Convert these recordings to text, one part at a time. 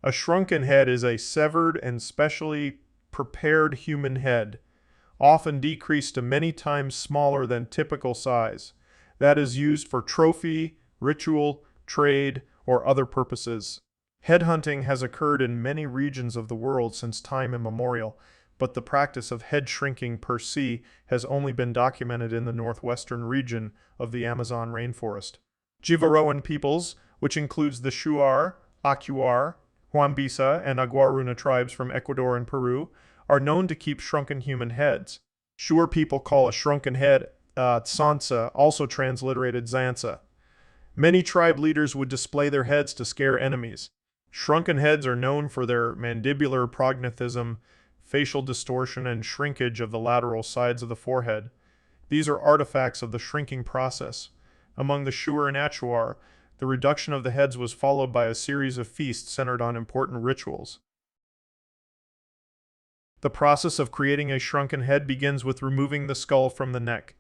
A shrunken head is a severed and specially prepared human head, often decreased to many times smaller than typical size, that is used for trophy, ritual, trade, or other purposes. Headhunting has occurred in many regions of the world since time immemorial, but the practice of head shrinking per se has only been documented in the northwestern region of the Amazon rainforest. Jivaroan peoples, which includes the Shuar, Achuar, Huambisa, and Aguaruna tribes from Ecuador and Peru, are known to keep shrunken human heads. Shuar people call a shrunken head tsansa, also transliterated Zansa. Many tribe leaders would display their heads to scare enemies. Shrunken heads are known for their mandibular prognathism, facial distortion, and shrinkage of the lateral sides of the forehead. These are artifacts of the shrinking process. Among the Shuar and Achuar, the reduction of the heads was followed by a series of feasts centered on important rituals. The process of creating a shrunken head begins with removing the skull from the neck.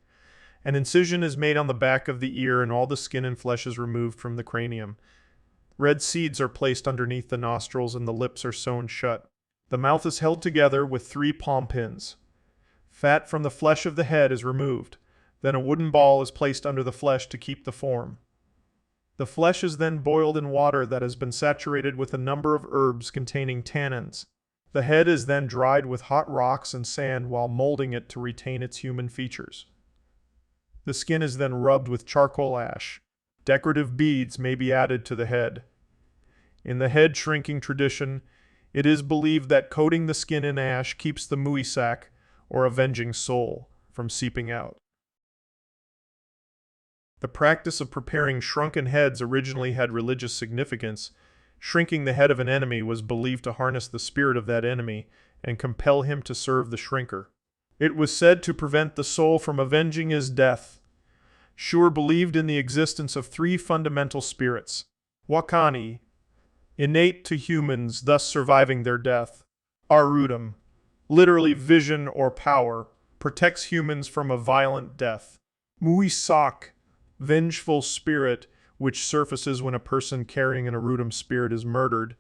An incision is made on the back of the ear and all the skin and flesh is removed from the cranium. Red seeds are placed underneath the nostrils and the lips are sewn shut. The mouth is held together with 3 palm pins. Fat from the flesh of the head is removed. Then a wooden ball is placed under the flesh to keep the form. The flesh is then boiled in water that has been saturated with a number of herbs containing tannins. The head is then dried with hot rocks and sand while molding it to retain its human features. The skin is then rubbed with charcoal ash. Decorative beads may be added to the head. In the head shrinking tradition, it is believed that coating the skin in ash keeps the muisak, or avenging soul, from seeping out. The practice of preparing shrunken heads originally had religious significance. Shrinking the head of an enemy was believed to harness the spirit of that enemy and compel him to serve the shrinker. It was said to prevent the soul from avenging his death. Shuar believed in the existence of 3 fundamental spirits. Wakani, innate to humans, thus surviving their death. Arudam, literally vision or power, protects humans from a violent death. Muisak, vengeful spirit, which surfaces when a person carrying an Arudam spirit is murdered.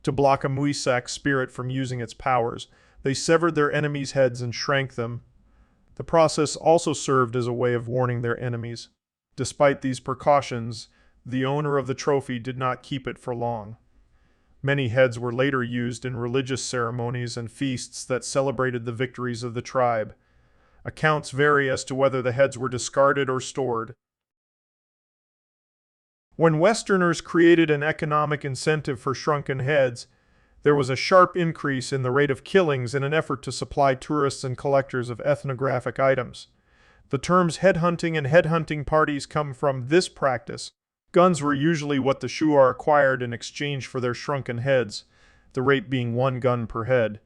To block a Muisak spirit from using its powers, they severed their enemies' heads and shrank them. The process also served as a way of warning their enemies. Despite these precautions, the owner of the trophy did not keep it for long. Many heads were later used in religious ceremonies and feasts that celebrated the victories of the tribe. Accounts vary as to whether the heads were discarded or stored. When Westerners created an economic incentive for shrunken heads, there was a sharp increase in the rate of killings in an effort to supply tourists and collectors of ethnographic items. The terms headhunting and headhunting parties come from this practice. Guns were usually what the Shuar acquired in exchange for their shrunken heads, the rate being 1 gun per head.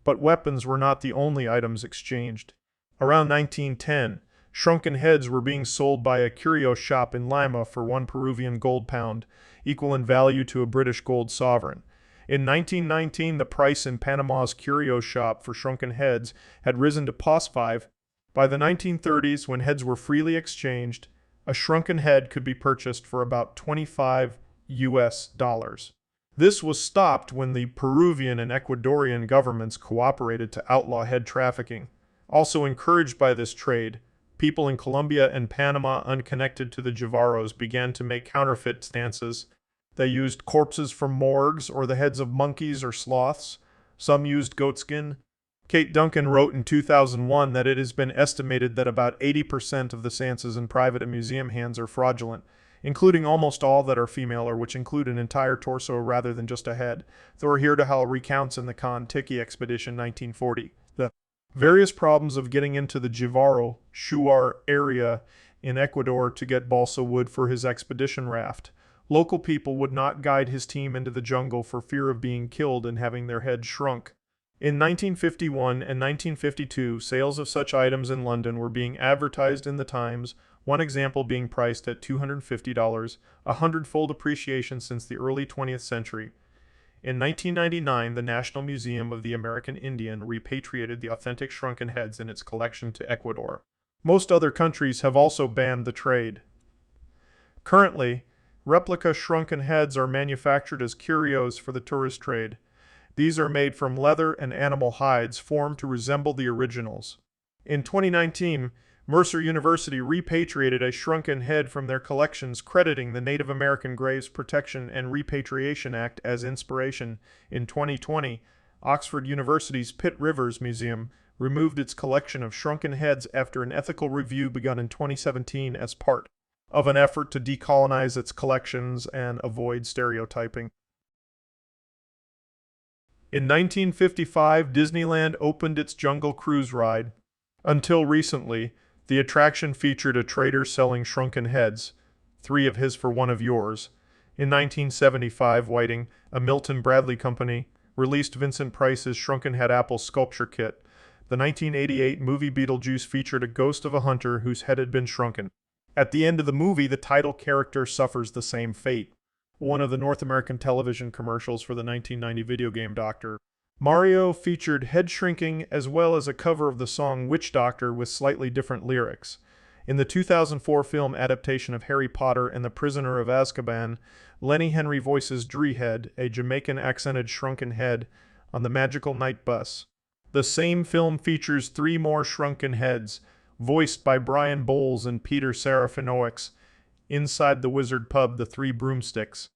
But weapons were not the only items exchanged. Around 1910, shrunken heads were being sold by a curio shop in Lima for 1 Peruvian gold pound, equal in value to a British gold sovereign. In 1919, the price in Panama's curio shop for shrunken heads had risen to +5. By the 1930s, when heads were freely exchanged, a shrunken head could be purchased for about $25 US. This was stopped when the Peruvian and Ecuadorian governments cooperated to outlaw head trafficking. Also encouraged by this trade, people in Colombia and Panama unconnected to the Jivaros began to make counterfeit stances. They used corpses from morgues or the heads of monkeys or sloths. Some used goatskin. Kate Duncan wrote in 2001 that it has been estimated that about 80% of the stances in private and museum hands are fraudulent, including almost all that are female or which include an entire torso rather than just a head. Thor Hirdahal recounts in the Kon-Tiki expedition 1940 the various problems of getting into the Jivaro, Shuar area in Ecuador to get balsa wood for his expedition raft. Local people would not guide his team into the jungle for fear of being killed and having their heads shrunk. In 1951 and 1952, sales of such items in London were being advertised in the Times, one example being priced at $250, a 100-fold appreciation since the early 20th century. In 1999, the National Museum of the American Indian repatriated the authentic shrunken heads in its collection to Ecuador. Most other countries have also banned the trade. Currently, Replica shrunken heads are manufactured as curios for the tourist trade. These are made from leather and animal hides formed to resemble the originals. In 2019, Mercer University repatriated a shrunken head from their collections, crediting the Native American Graves Protection and Repatriation Act as inspiration. In 2020, Oxford University's Pitt Rivers Museum removed its collection of shrunken heads after an ethical review begun in 2017 as part of an effort to decolonize its collections and avoid stereotyping. In 1955, Disneyland opened its Jungle Cruise ride. Until recently, the attraction featured a trader selling shrunken heads, 3 of his for 1 of yours. In 1975, Whiting, a Milton Bradley company, released Vincent Price's Shrunken Head Apple sculpture kit. The 1988 movie Beetlejuice featured a ghost of a hunter whose head had been shrunken. At the end of the movie, the title character suffers the same fate. One of the North American television commercials for the 1990 video game Dr. Mario featured head shrinking as well as a cover of the song Witch Doctor with slightly different lyrics. In the 2004 film adaptation of Harry Potter and the Prisoner of Azkaban, Lenny Henry voices Drehead, a Jamaican-accented shrunken head, on the Magical Night Bus. The same film features 3 more shrunken heads, voiced by Brian Bowles and Peter Serafinowicz, inside the Wizard Pub, the 3 Broomsticks.